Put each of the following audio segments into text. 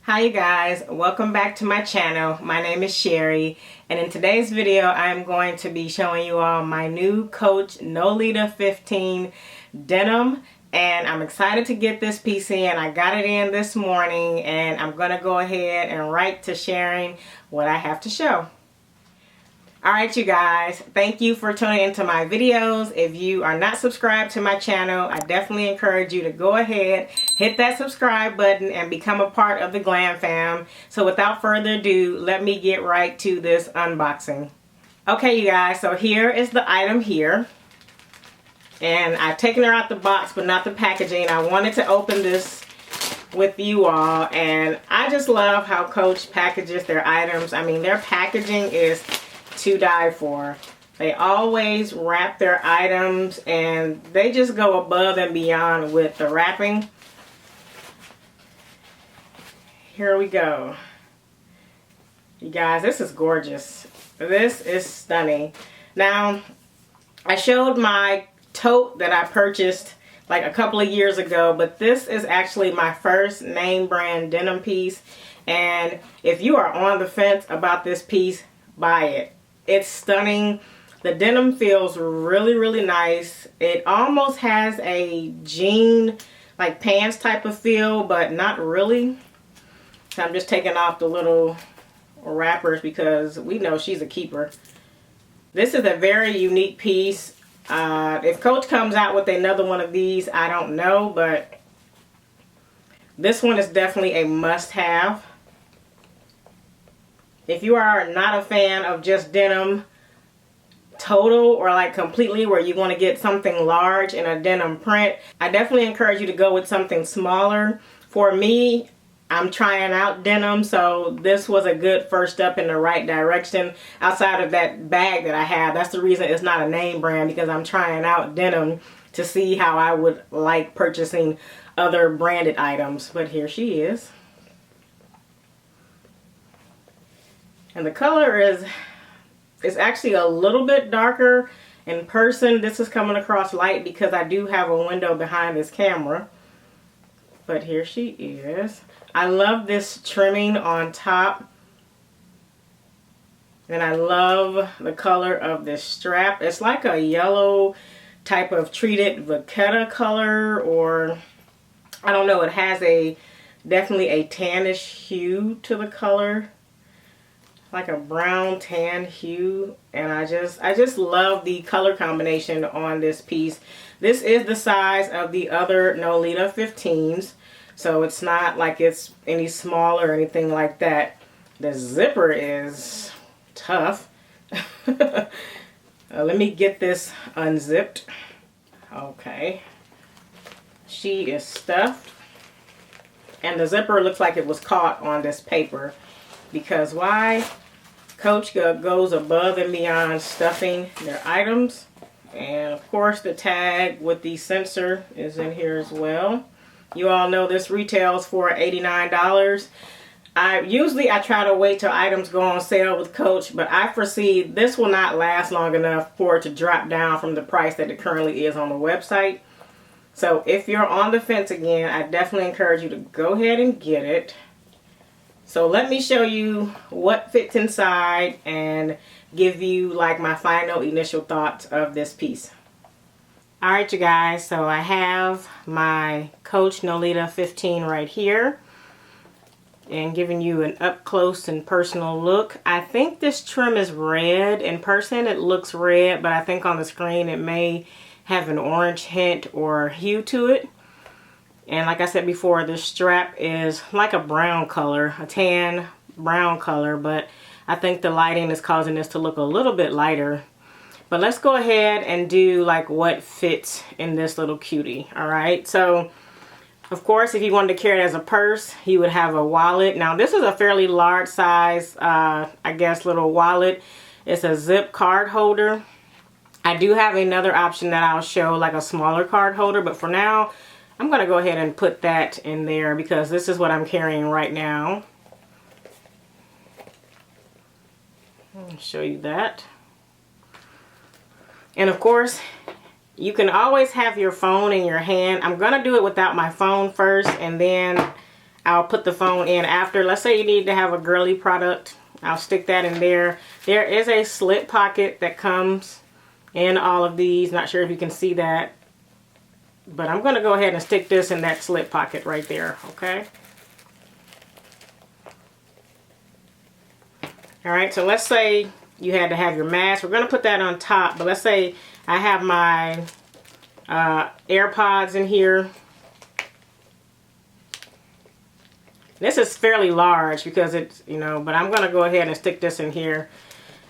Hi you guys, welcome back to my channel. My name is Sherry, and in today's video I'm going to be showing you all my new Coach Nolita 15 denim, and I'm excited to get this piece in. I got it in this morning and I'm gonna go ahead and right to sharing what I have to show. Alright you guys, thank you for tuning into my videos. If you are not subscribed to my channel, I definitely encourage you to go ahead, hit that subscribe button and become a part of the Glamfam. So without further ado, let me get right to this unboxing. Okay you guys, so here is the item here. And I've taken her out the box but not the packaging. I wanted to open this with you all, and I just love how Coach packages their items. I mean, their packaging is to die for. They always wrap their items and they just go above and beyond with the wrapping. Here we go. You guys, this is gorgeous. This is stunning. Now, I showed my tote that I purchased like a couple of years ago, but this is actually my first name brand denim piece, and if you are on the fence about this piece, buy it. It's stunning. The denim feels really nice. It almost has a jean like pants type of feel, but not really. So I'm just taking off the little wrappers because we know she's a keeper. This is a very unique piece. If Coach comes out with another one of these, I don't know, but this one is definitely a must-have. If you are not a fan of just denim total or like completely, where you want to get something large in a denim print, I definitely encourage you to go with something smaller. For me, I'm trying out denim, so this was a good first step in the right direction. Outside of that bag that I have, that's the reason it's not a name brand, because I'm trying out denim to see how I would like purchasing other branded items. But here she is. And the color is actually a little bit darker in person. This is coming across light because I do have a window behind this camera. But here she is. I love this trimming on top. And I love the color of this strap. It's like a yellow type of treated vachetta color, or I don't know, it has definitely a tannish hue to the color. Like a brown tan hue, and I just love the color combination on this piece. This is the size of the other Nolita 15s, so it's not like it's any smaller or anything like that. The zipper is tough. Let me get this unzipped. Okay, she is stuffed, and the zipper looks like it was caught on this paper, because why? Coach goes above and beyond stuffing their items. And of course the tag with the sensor is in here as well. You all know this retails for $89. Usually I try to wait till items go on sale with Coach, but I foresee this will not last long enough for it to drop down from the price that it currently is on the website. So if you're on the fence again, I definitely encourage you to go ahead and get it. So let me show you what fits inside and give you like my final initial thoughts of this piece. Alright you guys, so I have my Coach Nolita 15 right here, and giving you an up close and personal look. I think this trim is red. In person it looks red, but I think on the screen it may have an orange hint or hue to it. And like I said before, this strap is like a brown color, a tan brown color, but I think the lighting is causing this to look a little bit lighter. But let's go ahead and do like what fits in this little cutie. All right, so of course if you wanted to carry it as a purse, you would have a wallet. Now this is a fairly large size, I guess, little wallet. It's a zip card holder. I do have another option that I'll show, like a smaller card holder, but for now I'm going to go ahead and put that in there because this is what I'm carrying right now. I'll show you that. And of course, you can always have your phone in your hand. I'm going to do it without my phone first, and then I'll put the phone in after. Let's say you need to have a girly product. I'll stick that in there. There is a slip pocket that comes in all of these. Not sure if you can see that. But I'm going to go ahead and stick this in that slip pocket right there, okay? Alright, so let's say you had to have your mask. We're going to put that on top. But let's say I have my AirPods in here. This is fairly large because it's, you know, but I'm going to go ahead and stick this in here.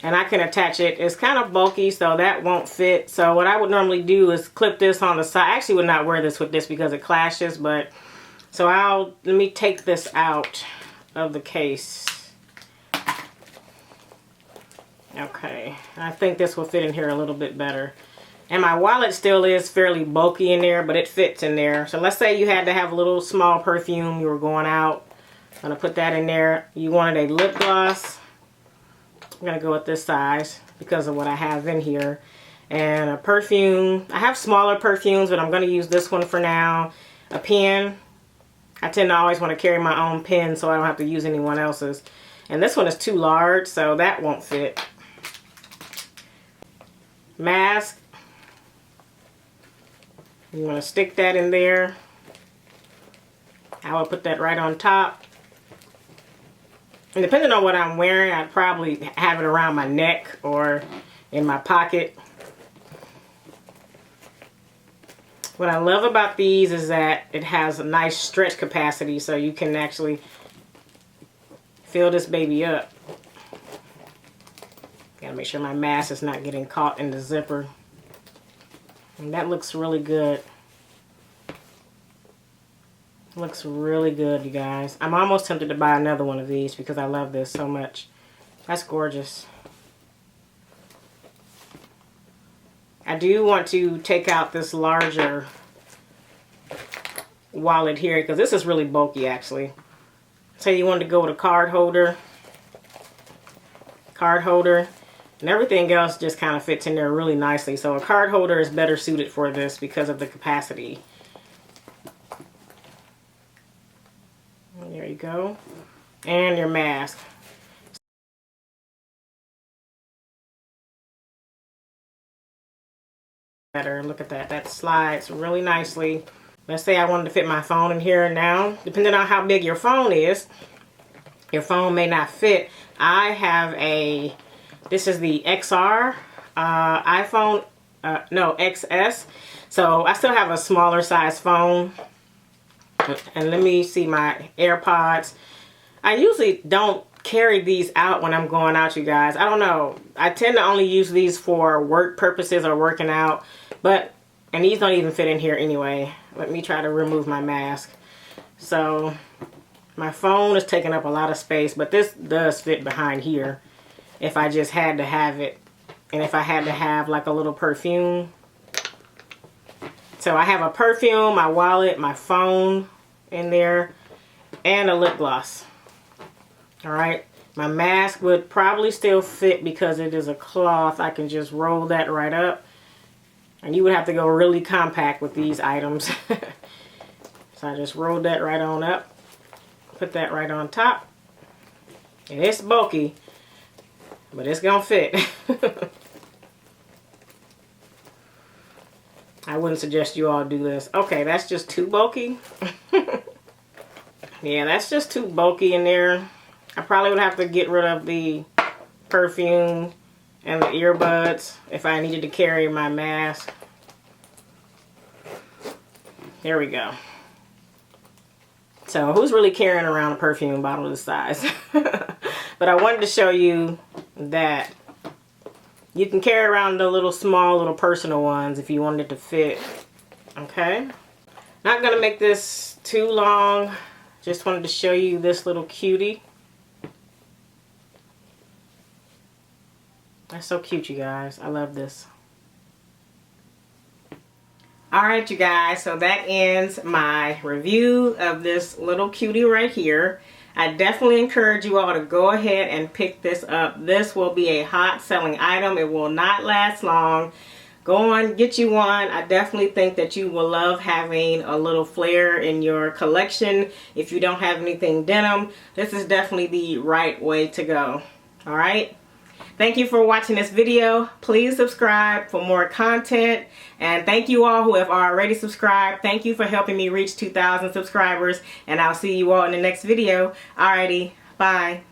And I can attach it. It's kind of bulky, so that won't fit. So what I would normally do is clip this on the side. I actually would not wear this with this because it clashes, but so let me take this out of the case. Okay, I think this will fit in here a little bit better. And my wallet still is fairly bulky in there, but it fits in there. So let's say you had to have a little small perfume, you were going out. I'm going to put that in there. You wanted a lip gloss. I'm going to go with this size because of what I have in here. And a perfume. I have smaller perfumes, but I'm going to use this one for now. A pen. I tend to always want to carry my own pen so I don't have to use anyone else's. And this one is too large, so that won't fit. Mask. You want to stick that in there. I will put that right on top. And depending on what I'm wearing, I'd probably have it around my neck or in my pocket. What I love about these is that it has a nice stretch capacity, so you can actually fill this baby up. Gotta make sure my mask is not getting caught in the zipper. And that looks really good. Looks really good, you guys. I'm almost tempted to buy another one of these because I love this so much. That's gorgeous. I do want to take out this larger wallet here because this is really bulky actually. Say you wanted to go with a card holder, and everything else just kind of fits in there really nicely. So a card holder is better suited for this because of the capacity. There you go. And your mask. Better. Look at that. That slides really nicely. Let's say I wanted to fit my phone in here now. Depending on how big your phone is, your phone may not fit. I have a, this is the XR iPhone, no, XS. So I still have a smaller size phone. And let me see my AirPods. I usually don't carry these out when I'm going out, you guys. I don't know. I tend to only use these for work purposes or working out. And these don't even fit in here anyway. Let me try to remove my mask. So my phone is taking up a lot of space, but this does fit behind here if I just had to have it. And if I had to have like a little perfume. So I have a perfume, my wallet, my phone in there, and a lip gloss. Alright, my mask would probably still fit because it is a cloth. I can just roll that right up. And you would have to go really compact with these items. So I just rolled that right on up. Put that right on top. And it's bulky, but it's gonna fit. I wouldn't suggest you all do this. Okay, that's just too bulky. Yeah, that's just too bulky in there. I probably would have to get rid of the perfume and the earbuds if I needed to carry my mask. There we go. So who's really carrying around a perfume bottle this size? But I wanted to show you that you can carry around the little small little personal ones if you wanted it to fit. Okay. Not going to make this too long. Just wanted to show you this little cutie. That's so cute, you guys. I love this. Alright, you guys. So that ends my review of this little cutie right here. I definitely encourage you all to go ahead and pick this up. This will be a hot selling item. It will not last long. Go on, get you one. I definitely think that you will love having a little flare in your collection. If you don't have anything denim, this is definitely the right way to go. All right. Thank you for watching this video. Please subscribe for more content. And thank you all who have already subscribed. Thank you for helping me reach 2,000 subscribers. And I'll see you all in the next video. Alrighty, bye.